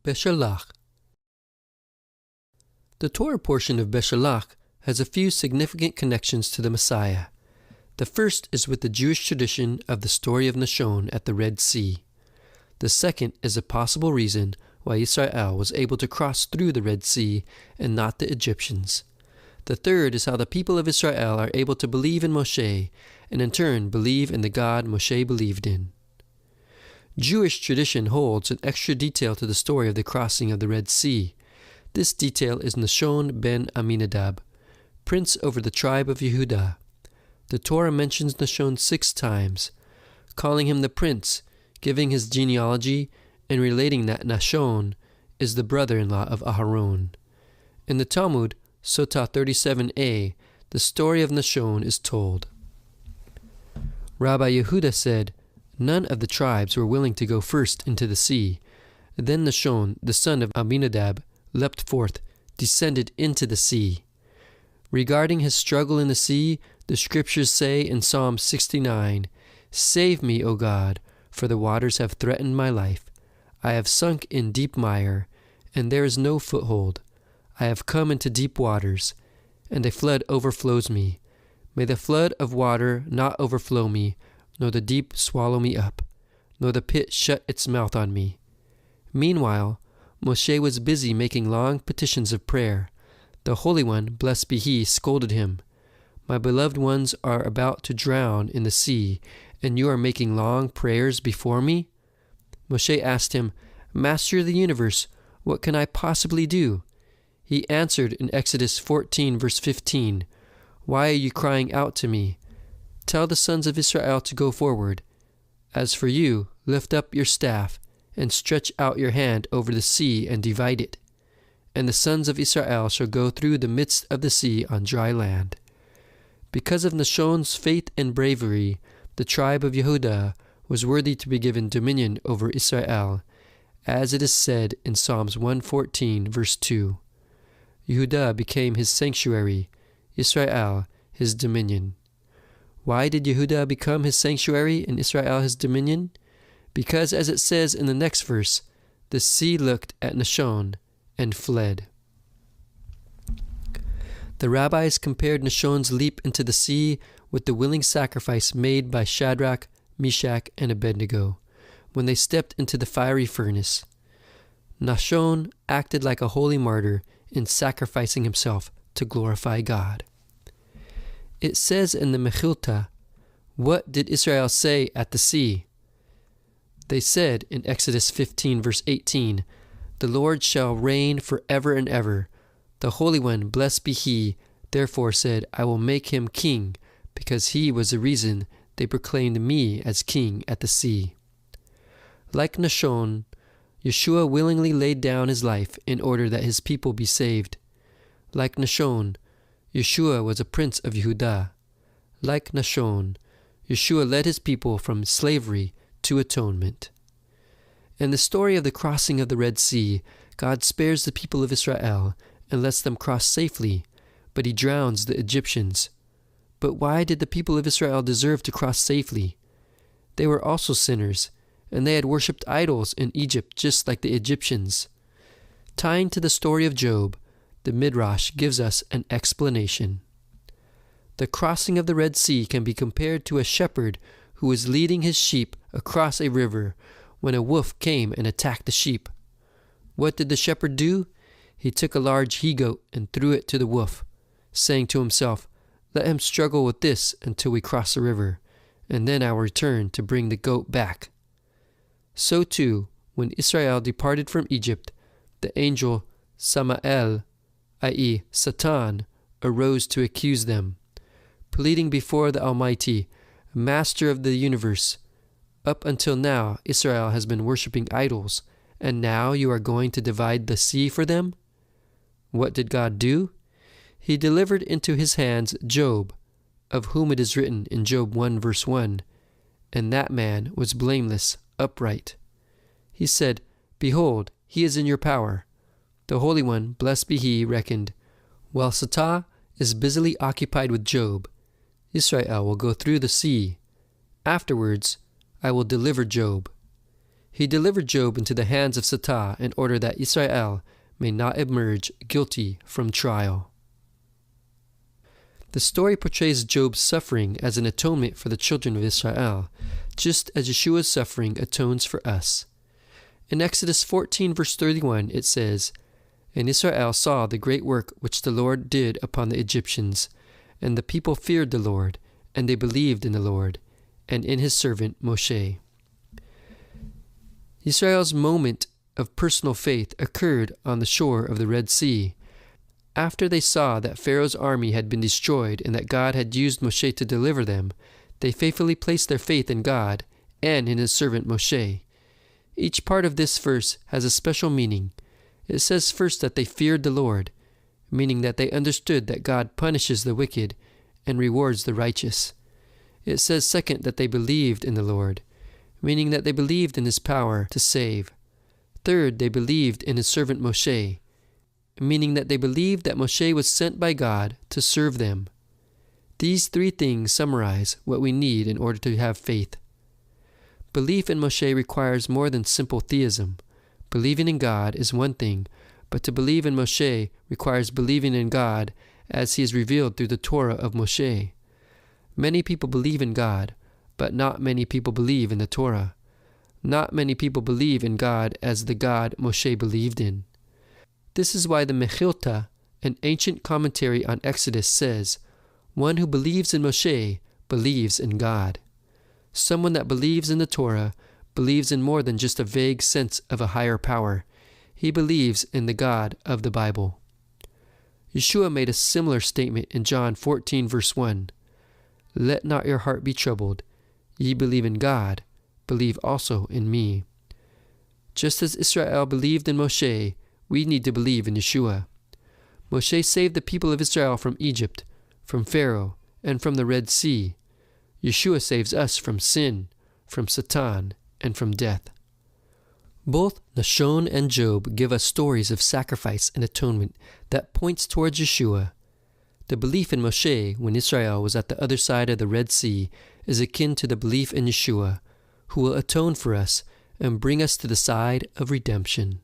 Beshalach. The Torah portion of Beshalach has a few significant connections to the Messiah. The first is with the Jewish tradition of the story of Nachshon at the Red Sea. The second is a possible reason why Israel was able to cross through the Red Sea and not the Egyptians. The third is how the people of Israel are able to believe in Moshe and in turn believe in the God Moshe believed in. Jewish tradition holds an extra detail to the story of the crossing of the Red Sea. This detail is Nachshon ben Aminadav, prince over the tribe of Yehudah. The Torah mentions Nachshon 6 times, calling him the prince, giving his genealogy, and relating that Nachshon is the brother-in-law of Aharon. In the Talmud, Sotah 37a, the story of Nachshon is told. Rabbi Yehuda said, "None of the tribes were willing to go first into the sea. Then Nachshon, the son of Aminadav, leapt forth, descended into the sea." Regarding his struggle in the sea, the scriptures say in Psalm 69, "Save me, O God, for the waters have threatened my life. I have sunk in deep mire, and there is no foothold. I have come into deep waters, and a flood overflows me. May the flood of water not overflow me, nor the deep swallow me up, nor the pit shut its mouth on me." Meanwhile, Moshe was busy making long petitions of prayer. The Holy One, blessed be He, scolded him. "My beloved ones are about to drown in the sea, and you are making long prayers before me?" Moshe asked him, "Master of the universe, what can I possibly do?" He answered in Exodus 14 verse 15, "Why are you crying out to me? Tell the sons of Israel to go forward. As for you, lift up your staff, and stretch out your hand over the sea and divide it. And the sons of Israel shall go through the midst of the sea on dry land." Because of Nachshon's faith and bravery, the tribe of Yehudah was worthy to be given dominion over Israel, as it is said in Psalms 114 verse 2. Yehudah became his sanctuary, Israel his dominion. Why did Yehudah become his sanctuary and Israel his dominion? Because, as it says in the next verse, the sea looked at Nachshon and fled. The rabbis compared Nachshon's leap into the sea with the willing sacrifice made by Shadrach, Meshach, and Abednego when they stepped into the fiery furnace. Nachshon acted like a holy martyr in sacrificing himself to glorify God. It says in the Mechilta, "What did Israel say at the sea?" They said in Exodus 15 verse 18, "The Lord shall reign forever and ever. The Holy One, blessed be He, therefore said, I will make him king, because he was the reason they proclaimed me as king at the sea." Like Nachshon, Yeshua willingly laid down his life in order that his people be saved. Like Nachshon, Yeshua was a prince of Yehudah. Like Nachshon, Yeshua led his people from slavery to atonement. In the story of the crossing of the Red Sea, God spares the people of Israel and lets them cross safely, but He drowns the Egyptians. But why did the people of Israel deserve to cross safely? They were also sinners, and they had worshipped idols in Egypt just like the Egyptians. Tying to the story of Job, the Midrash gives us an explanation. The crossing of the Red Sea can be compared to a shepherd who was leading his sheep across a river when a wolf came and attacked the sheep. What did the shepherd do? He took a large he-goat and threw it to the wolf, saying to himself, "Let him struggle with this until we cross the river, and then I will return to bring the goat back." So too, when Israel departed from Egypt, the angel Samael, i.e. Satan, arose to accuse them, pleading before the Almighty, Master of the universe, "Up until now Israel has been worshipping idols, and now you are going to divide the sea for them?" What did God do? He delivered into his hands Job, of whom it is written in Job 1 verse 1, "And that man was blameless, upright." He said, "Behold, he is in your power." The Holy One, blessed be He, reckoned, while Satan is busily occupied with Job, Israel will go through the sea. Afterwards, I will deliver Job. He delivered Job into the hands of Satan in order that Israel may not emerge guilty from trial. The story portrays Job's suffering as an atonement for the children of Israel, just as Yeshua's suffering atones for us. In Exodus 14 verse 31 it says, "And Israel saw the great work which the Lord did upon the Egyptians, and the people feared the Lord, and they believed in the Lord, and in his servant Moshe." Israel's moment of personal faith occurred on the shore of the Red Sea. After they saw that Pharaoh's army had been destroyed and that God had used Moshe to deliver them, they faithfully placed their faith in God and in his servant Moshe. Each part of this verse has a special meaning. It says first that they feared the Lord, meaning that they understood that God punishes the wicked and rewards the righteous. It says second that they believed in the Lord, meaning that they believed in his power to save. Third, they believed in his servant Moshe, meaning that they believed that Moshe was sent by God to serve them. These three things summarize what we need in order to have faith. Belief in Moshe requires more than simple theism. Believing in God is one thing, but to believe in Moshe requires believing in God as he is revealed through the Torah of Moshe. Many people believe in God, but not many people believe in the Torah. Not many people believe in God as the God Moshe believed in. This is why the Mechilta, an ancient commentary on Exodus, says, "One who believes in Moshe believes in God." Someone that believes in the Torah believes in more than just a vague sense of a higher power. He believes in the God of the Bible. Yeshua made a similar statement in John 14 verse 1. "Let not your heart be troubled. Ye believe in God, believe also in me." Just as Israel believed in Moshe, we need to believe in Yeshua. Moshe saved the people of Israel from Egypt, from Pharaoh, and from the Red Sea. Yeshua saves us from sin, from Satan, and from death. Both Nachshon and Job give us stories of sacrifice and atonement that points towards Yeshua. The belief in Moshe when Israel was at the other side of the Red Sea is akin to the belief in Yeshua, who will atone for us and bring us to the side of redemption.